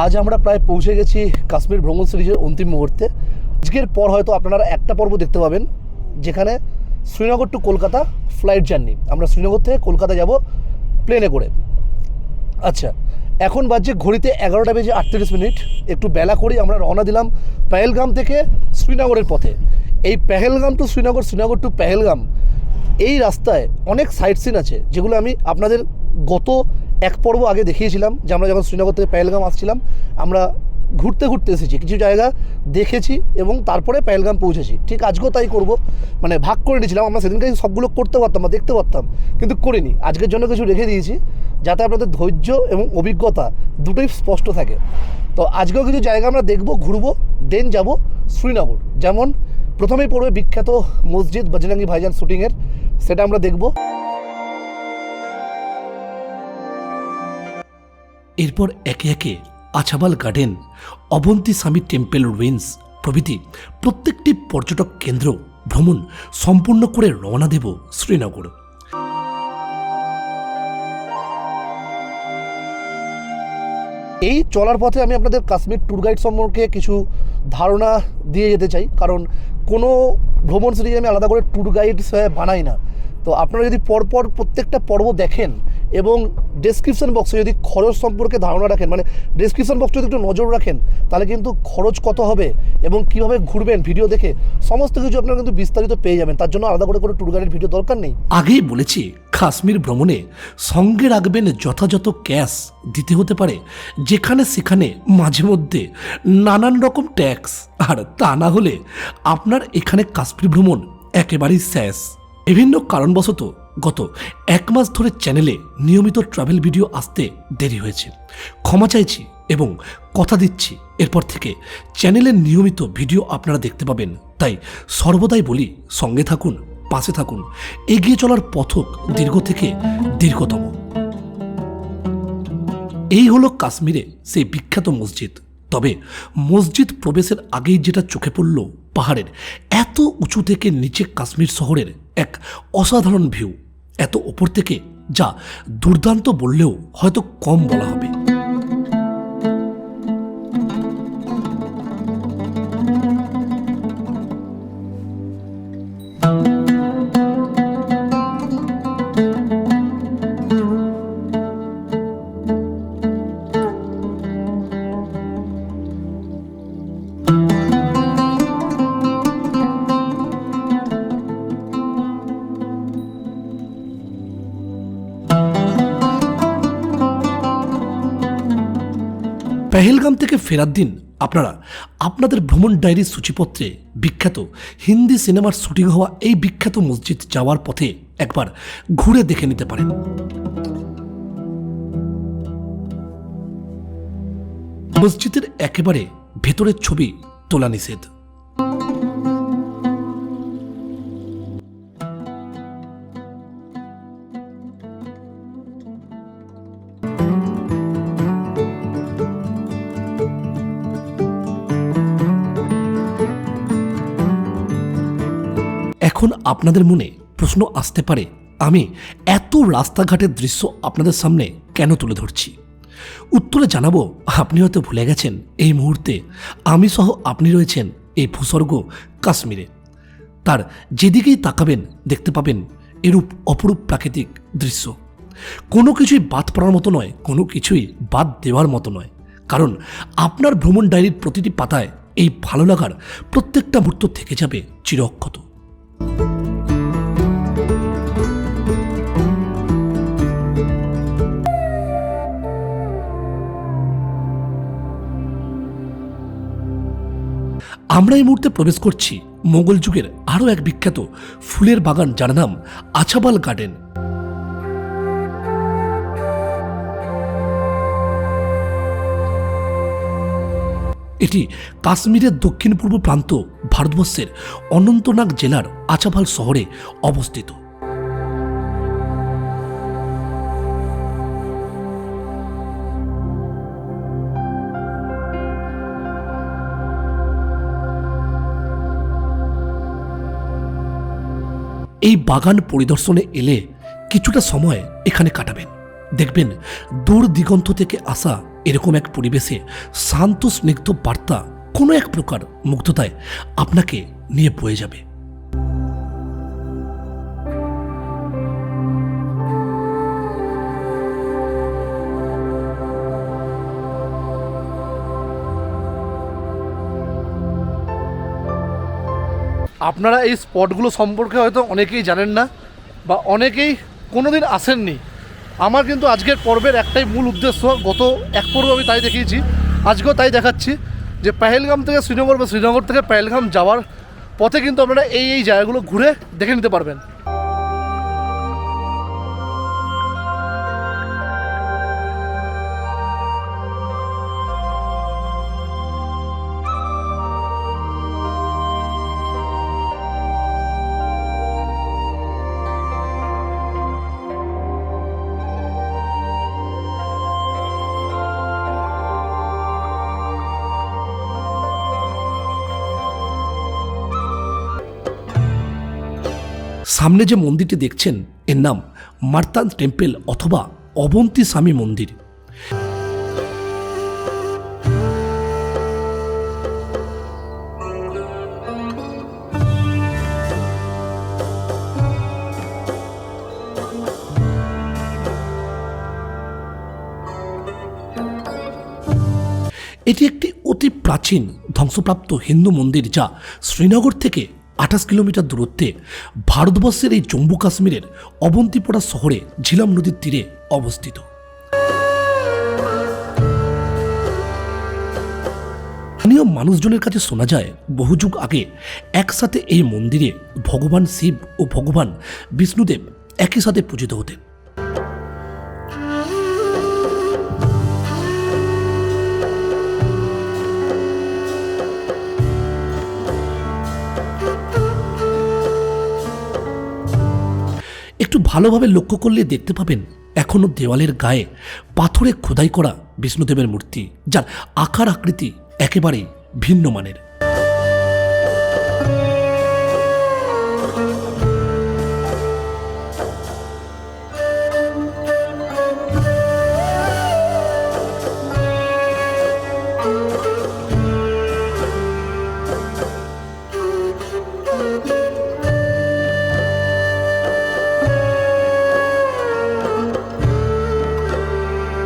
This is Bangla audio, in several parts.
আজ আমরা প্রায় পৌঁছে গেছি কাশ্মীর ভ্রমণ সিরিজের অন্তিম মুহূর্তে। আজকের পর হয়তো আপনারা একটা পর্ব দেখতে পাবেন যেখানে Srinagar to Kolkata flight journey. আমরা শ্রীনগর থেকে কলকাতা যাব প্লেনে করে। আচ্ছা, এখন বাজছে ঘড়িতে 11টা বেজে 38 মিনিট। একটু বেলা করেই আমরা রওনা দিলাম পেহেলগাম থেকে শ্রীনগরের পথে। এই পেহেলগাম টু শ্রীনগর, শ্রীনগর টু পেহেলগাম, এই রাস্তায় অনেক সাইট সিন আছে যেগুলো আমি আপনাদের গত এক পর্ব আগে দেখিয়েছিলাম। যে আমরা যখন শ্রীনগর থেকে পেহেলগাম আসছিলাম, আমরা ঘুরতে ঘুরতে এসেছি, কিছু জায়গা দেখেছি এবং তারপরে পেহেলগাম পৌঁছেছি। ঠিক আজকেও তাই করব, মানে ভাগ করে নিয়েছিলাম। আমরা সেদিনকে সবগুলো করতে পারতাম বা দেখতে পারতাম, কিন্তু করিনি। আজকের জন্য কিছু রেখে দিয়েছি যাতে আপনাদের ধৈর্য এবং অভিজ্ঞতা দুটোই স্পষ্ট থাকে। তো আজকেও কিছু জায়গা আমরা দেখব, ঘুরবো, দেন যাব শ্রীনগর। যেমন প্রথমেই পড়বে বিখ্যাত মসজিদ বজরঙ্গি ভাইজান শুটিংয়ের, সেটা আমরা দেখব। এরপর একে একে আছাবাল গার্ডেন, অবন্তী স্বামী টেম্পল রুইন্স প্রভৃতি প্রত্যেকটি পর্যটক কেন্দ্র ভ্রমণ সম্পূর্ণ করে রওনা দেব শ্রীনগর। এই চলার পথে আমি আপনাদের কাশ্মীর ট্যুর গাইড সম্পর্কে কিছু ধারণা দিয়ে যেতে চাই, কারণ কোনো ভ্রমণ সিরিজে আমি আলাদা করে ট্যুর গাইড বানাই না। তো আপনারা যদি পরপর প্রত্যেকটা পর্ব দেখেন এবং ডেসক্রিপশন বক্সে যদি খরচ সম্পর্কে ধারণা রাখেন, মানে ডেসক্রিপশন বক্সে যদি একটু নজর রাখেন, তাহলে কিন্তু খরচ কত হবে এবং কীভাবে ঘুরবেন ভিডিও দেখে সমস্ত কিছু আপনারা কিন্তু বিস্তারিত পেয়ে যাবেন। তার জন্য আলাদা করে কোনো ট্যুর গাইডের ভিডিও দরকার নেই। আগেই বলেছি, কাশ্মীর ভ্রমণে সঙ্গে রাখবেন যথাযথ ক্যাশ। দিতে হতে পারে যেখানে সেখানে মাঝে মধ্যে নানান রকম ট্যাক্স, আর তা না হলে আপনার এখানে কাশ্মীর ভ্রমণ একেবারেই শেষ। বিভিন্ন কারণবশত গত এক মাস ধরে চ্যানেলে নিয়মিত ট্রাভেল ভিডিও আসতে দেরি হয়েছে, ক্ষমা চাইছি এবং কথা দিচ্ছি এরপর থেকে চ্যানেলের নিয়মিত ভিডিও আপনারা দেখতে পাবেন। তাই সর্বদাই বলি, সঙ্গে থাকুন, পাশে থাকুন। এগিয়ে চলার পথক দীর্ঘ থেকে দীর্ঘতম। এই হলো কাশ্মীরে সেই বিখ্যাত মসজিদ। তবে মসজিদ প্রবেশের আগেই যেটা চোখে পড়ল, পাহাড়ের এত উঁচু থেকে নিচে কাশ্মীর শহরের এক অসাধারণ ভিউ। এত ওপর থেকে যা দুর্দান্ত বললেও হয়তো কম বলা হবে। পেহেলগাম থেকে ফেরার দিন আপনারা আপনাদের ভ্রমণ ডায়েরির সূচিপত্রে বিখ্যাত হিন্দি সিনেমার শুটিং হওয়া এই বিখ্যাত মসজিদ যাওয়ার পথে একবার ঘুরে দেখে নিতে পারেন। মসজিদের একেবারে ভেতরের ছবি তোলা নিষেধ। এখন আপনাদের মনে প্রশ্ন আসতে পারে, আমি এত রাস্তাঘাটের দৃশ্য আপনাদের সামনে কেন তুলে ধরছি? উত্তরে জানাবো, আপনি হয়তো ভুলে গেছেন এই মুহূর্তে আমি সহ আপনি রয়েছেন এই ভূস্বর্গ কাশ্মীরে। তার যেদিকেই তাকাবেন দেখতে পাবেন এরূপ অপরূপ প্রাকৃতিক দৃশ্য। কোনো কিছুই বাদ পড়ার মতো নয়, কোনো কিছুই বাদ দেওয়ার মতো নয়, কারণ আপনার ভ্রমণ ডায়েরির প্রতিটি পাতায় এই ভালো লাগার প্রত্যেকটা মুহূর্ত থেকে যাবে চির অক্ষত। আমরা এই মুহূর্তে প্রবেশ করছি মোগল যুগের আরও এক বিখ্যাত ফুলের বাগান, যার নাম আছাবাল গার্ডেন। এটি কাশ্মীরের দক্ষিণ পূর্ব প্রান্ত, ভারতবর্ষের অনন্তনাগ জেলার আছাবাল শহরে অবস্থিত। এই বাগান পরিদর্শনে এলে কিছুটা সময় এখানে কাটাবেন। দেখবেন দূর দিগন্ত থেকে আসা এরকম এক পরিবেশে শান্ত স্নিগ্ধ বার্তা কোনো এক প্রকার মুগ্ধতায় আপনাকে নিয়ে বয়ে যাবে। আপনারা এই স্পটগুলো সম্পর্কে হয়তো অনেকেই জানেন না বা অনেকেই কোনোদিন আসেননি। আমার কিন্তু আজকের পর্বের একটাই মূল উদ্দেশ্য, গত এক পর্ব আমি তাই দেখিয়েছি, আজকেও তাই দেখাচ্ছি, যে পেহেলগাম থেকে শ্রীনগর বা শ্রীনগর থেকে পেহেলগাম যাওয়ার পথে কিন্তু আপনারা এই জায়গাগুলো ঘুরে দেখে নিতে পারবেন। সামনে যে মন্দিরটি দেখছেন এর নাম মার্তান টেম্পল অথবা অবন্তী স্বামী মন্দির। এটি একটি অতি প্রাচীন ধ্বংসপ্রাপ্ত হিন্দু মন্দির, যা শ্রীনগর থেকে 28 কিলোমিটার দূরত্বে ভারতবর্ষের এই জম্মু কাশ্মীরের অবন্তিপোরা শহরে ঝিলাম নদীর তীরে অবস্থিত। স্থানীয় মানুষজনের কাছে শোনা যায়, বহু যুগ আগে একসাথে এই মন্দিরে ভগবান শিব ও ভগবান বিষ্ণুদেব একই সাথে পূজিত হতেন। একটু ভালোভাবে লক্ষ্য করলে দেখতে পাবেন এখনো দেওয়ালের গায়ে পাথরে খোদাই করা বিষ্ণুদেবের মূর্তি, যার আকার আকৃতি একেবারেই ভিন্ন মানের।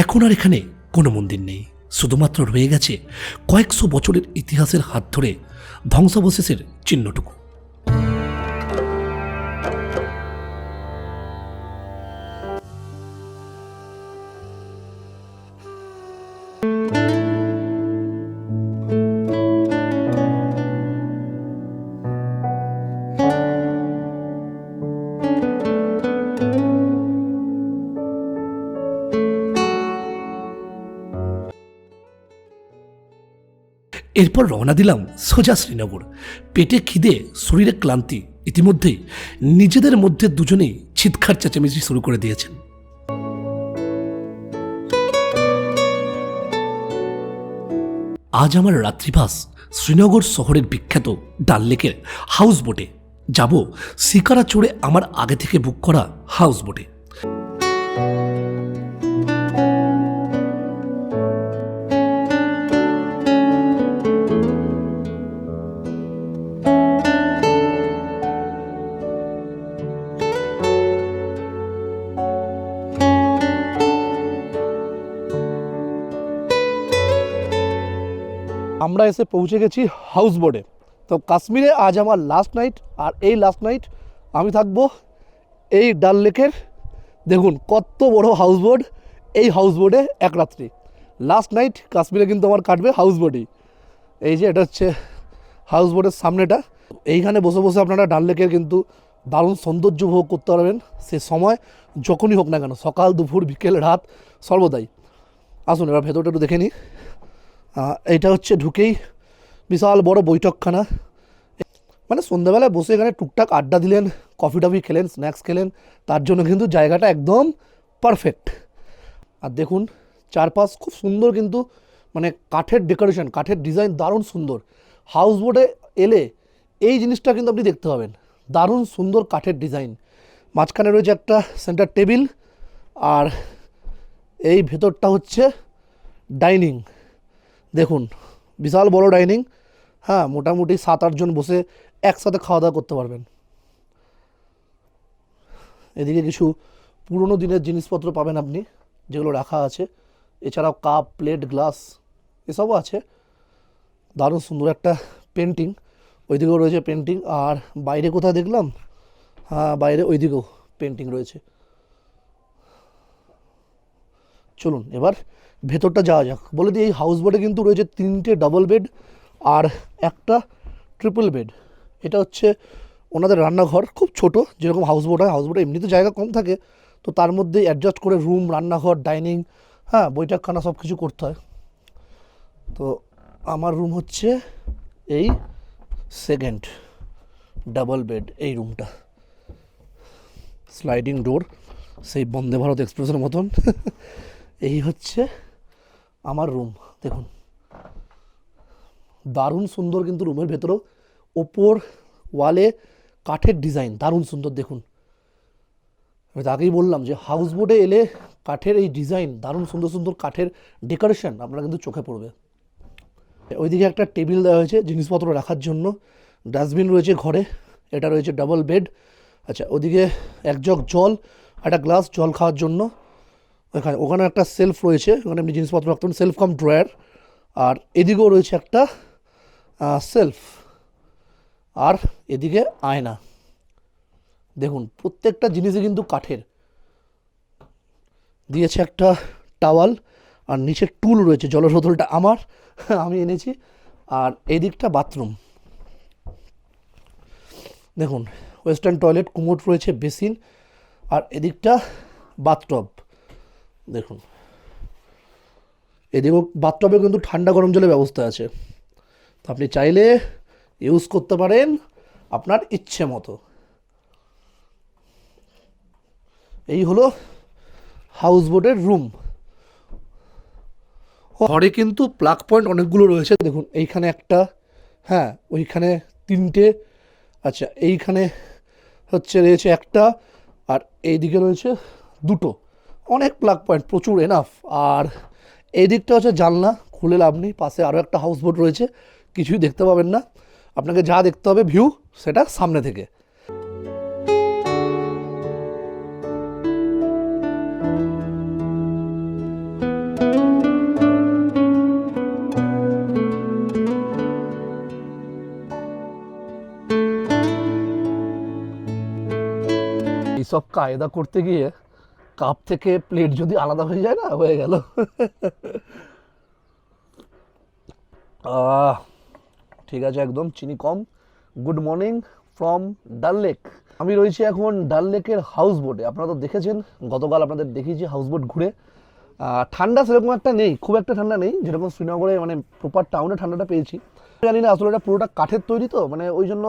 এখন আর এখানে কোনো মন্দির নেই, শুধুমাত্র রয়ে গেছে কয়েকশো বছরের ইতিহাসের হাত ধরে ধ্বংসাবশেষের চিহ্নটুকু। এরপর রওনা দিলাম সোজা শ্রীনগর। পেটে খিদে, শরীরে ক্লান্তি, ইতিমধ্যেই নিজেদের মধ্যে দুজনেই চিৎকার চেঁচামেচি শুরু করে দিয়েছেন। আজ আমার রাত্রিবাস শ্রীনগর শহরের বিখ্যাত ডাল লেকের হাউস বোটে। যাব শিকারা চড়ে আমার আগে থেকে বুক করা হাউস বোটে। আমরা এসে পৌঁছে গেছি হাউস বোটে। তো কাশ্মীরে আজ আমার লাস্ট নাইট, আর এই লাস্ট নাইট আমি থাকবো এই ডাল লেকের, দেখুন কত বড় হাউস বোট, এই হাউস বোটে এক রাত্রি। লাস্ট নাইট কাশ্মীরে কিন্তু আমার কাটবে হাউস বোটেই। এই যে এটা হচ্ছে হাউস বোটের সামনেটা, এইখানে বসে বসে আপনারা ডাল লেকের কিন্তু দারুণ সৌন্দর্য উপভোগ করতে পারবেন, সে সময় যখনই হোক না কেন, সকাল দুপুর বিকেল রাত সর্বদাই। আসুন এবার ভেতরটা একটু দেখে নিই। এইটা হচ্ছে ঢুকেই বিশাল বড় বৈঠকখানা, মানে সন্ধ্যাবেলায় বসে এখানে টুকটাক আড্ডা দিলেন, কফি টফি খেলেন, স্ন্যাক্স খেলেন, তার জন্য কিন্তু জায়গাটা একদম পারফেক্ট। আর দেখুন চারপাশ খুব সুন্দর, কিন্তু মানে কাঠের ডেকোরেশন, কাঠের ডিজাইন দারুণ সুন্দর। হাউস বোটে এলে এই জিনিসটা কিন্তু আপনি দেখতে পাবেন, দারুণ সুন্দর কাঠের ডিজাইন। মাঝখানে রয়েছে একটা সেন্টার টেবিল, আর এই ভেতরটা হচ্ছে ডাইনিং দেখুন, বিশাল বড় ডাইনিং। হ্যাঁ, মোটামুটি 7-8 জন বসে একসাথে খাওয়া দাওয়া করতে পারবেন। এদিকে কিছু পুরনো দিনের জিনিসপত্র পাবেন আপনি, যেগুলো রাখা আছে। এছাড়াও কাপ, প্লেট, গ্লাস এসবও আছে। দারুণ সুন্দর একটা পেন্টিং, ওইদিকেও রয়েছে পেন্টিং। আর বাইরে কোথায় দেখলাম, হ্যাঁ বাইরে ওইদিকেও পেন্টিং রয়েছে। চলুন এবার ভেতরটা যাওয়া যাক। বলে দিই, এই হাউস বোটে কিন্তু রয়েছে 3টে ডাবল বেড আর একটা ট্রিপল বেড। এটা হচ্ছে ওনাদের রান্নাঘর, খুব ছোট, যেরকম হাউস বোট হয়। হাউস বোটে এমনিতে জায়গা কম থাকে, তো তার মধ্যেই অ্যাডজাস্ট করে রুম, রান্নাঘর, ডাইনিং, হ্যাঁ বৈঠকখানা সব কিছু করতে হয়। তো আমার রুম হচ্ছে এই সেকেন্ড ডাবল বেড, এই রুমটা। স্লাইডিং ডোর, সেই বন্দে ভারত এক্সপ্রেসের মতন। এই হচ্ছে আমার রুম। দেখুন দারুণ সুন্দর, কিন্তু রুমের ভেতরেও ওপর ওয়ালে কাঠের ডিজাইন দারুণ সুন্দর। দেখুন, আমি তো আগেই বললাম যে হাউস বোটে এলে কাঠের এই ডিজাইন, দারুণ সুন্দর সুন্দর কাঠের ডেকোরেশন আপনার কিন্তু চোখে পড়বে। ওইদিকে একটা টেবিল দেওয়া হয়েছে জিনিসপত্র রাখার জন্য, ডাস্টবিন রয়েছে ঘরে। এটা রয়েছে ডাবল বেড। আচ্ছা, ওদিকে এক জগ জল, একটা গ্লাস জল খাওয়ার জন্য। ওখানে একটা সেলফ রয়েছে, ওখানে আপনি জিনিসপত্র রাখতেন, সেলফ কাম ড্রয়ার। আর এদিকেও রয়েছে একটা সেলফ, আর এদিকে আয়না। দেখুন প্রত্যেকটা জিনিসই কিন্তু কাঠের। দিয়েছে একটা টাওয়াল, আর নিচে টুল রয়েছে। জলের বোতলটা আমার, আমি এনেছি। আর এই দিকটা বাথরুম। দেখুন ওয়েস্টার্ন টয়লেট, কুমোট রয়েছে, বেসিন। আর এদিকটা বাথটব। দেখুন এদিকেও বাথটবে কিন্তু ঠান্ডা গরম জলের ব্যবস্থা আছে, তো আপনি চাইলে ইউজ করতে পারেন আপনার ইচ্ছে মতো। এই হলো হাউস বোটের রুম। ঘরে কিন্তু প্লাগ পয়েন্ট অনেকগুলো রয়েছে। দেখুন এইখানে একটা, হ্যাঁ ওইখানে 3টে। আচ্ছা, এইখানে রয়েছে একটা, আর এইদিকে রয়েছে 2টো। অনেক প্লাগ পয়েন্ট, প্রচুর, এনাফ। আর এই দিকটা হচ্ছে জানলা, খুলে লাভ নেই। পাশে আরও একটা হাউস বোট রয়েছে, কিছুই দেখতে পাবেন না। আপনাকে যা দেখতে হবে ভিউ, সেটা সামনে থেকে। এইসব কায়দা করতে গিয়ে কাপ থেকে প্লেট যদি আলাদা হয়ে যায় না, হয়ে গেল। ঠিক আছে, একদম চিনি কম। গুড মর্নিং ফ্রম ডাল লেক। আমি রয়েছি এখন ডাল লেকের হাউস বোটে। আপনারা তো দেখেছেন, গতকাল আপনাদের দেখিয়েছি হাউস বোট ঘুরে। ঠান্ডা সেরকম একটা নেই, খুব একটা ঠান্ডা নেই, যেরকম শ্রীনগরে মানে প্রপার টাউনে ঠান্ডাটা পেয়েছি। জানি না আসলে এটা পুরোটা কাঠের তৈরি, তো মানে ওই জন্য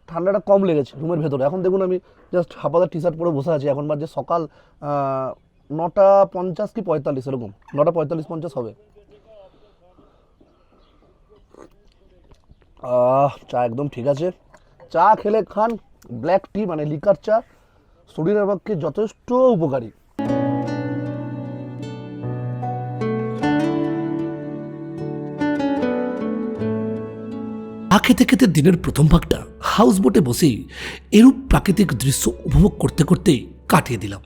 ঠান্ডাটা কম লেগেছে রুমের ভেতরে। এখন দেখুন আমি জাস্ট হাফাদার টি শার্ট পরে বসে আছি। এখন বাজে সকাল 9:50 কি 45, এরকম 9:45-50 হবে। চা একদম ঠিক আছে। চা খেলে খান ব্ল্যাক টি, মানে লিকার চা, শরীরের পক্ষে যথেষ্ট উপকারী। চা খেতে খেতে দিনের প্রথম ভাগটা হাউস বোটে বসেই এরূপ প্রাকৃতিক দৃশ্য উপভোগ করতে করতেই কাটিয়ে দিলাম।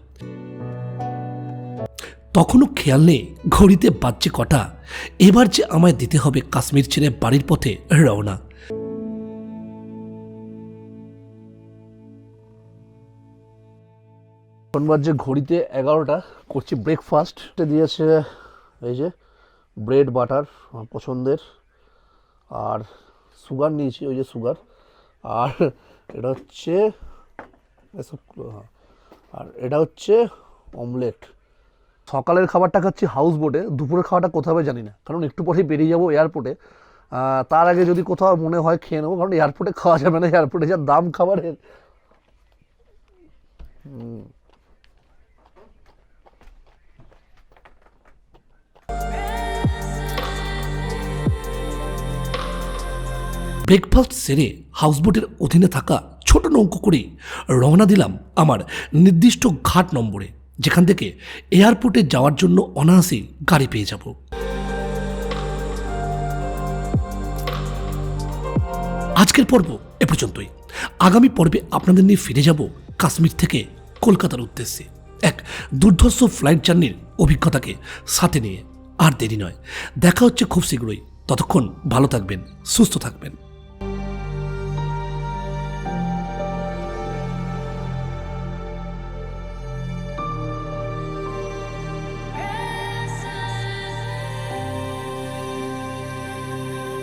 তখনও খেয়াল নেই ঘড়িতে বাজছে কটা। এবার যে আমায় দিতে হবে কাশ্মীর ছেড়ে বাড়ির পথে রওনা। এখন বাজছে ঘড়িতে 11টা। করছি ব্রেকফাস্ট। দিয়েছে এই যে ব্রেড বাটার, আমার পছন্দের। আর সুগার নিয়েছি, ওই যে সুগার। আর এটা হচ্ছে এসব, আর এটা হচ্ছে অমলেট। সকালের খাবারটা খাচ্ছি হাউস বোটে, দুপুরের খাওয়াটা কোথাও জানি না, কারণ একটু পরেই বেরিয়ে যাবো এয়ারপোর্টে। তার আগে যদি কোথাও মনে হয় খেয়ে নেবো, কারণ এয়ারপোর্টে খাওয়া যাবে না, এয়ারপোর্টে যা দাম খাবারের। ব্রেকফাস্ট সেরে হাউসবোটের অধীনে থাকা ছোট নৌকো করে রওনা দিলাম আমার নির্দিষ্ট ঘাট নম্বরে, যেখান থেকে এয়ারপোর্টে যাওয়ার জন্য অনায়াসেই গাড়ি পেয়ে যাব। আজকের পর্ব এ পর্যন্তই। আগামী পর্বে আপনাদের নিয়ে ফিরে যাব কাশ্মীর থেকে কলকাতার উদ্দেশ্যে এক দুর্ধর্ষ ফ্লাইট জার্নির অভিজ্ঞতাকে সাথে নিয়ে। আর দেরি নয়, দেখা হচ্ছে খুব শীঘ্রই। ততক্ষণ ভালো থাকবেন, সুস্থ থাকবেন।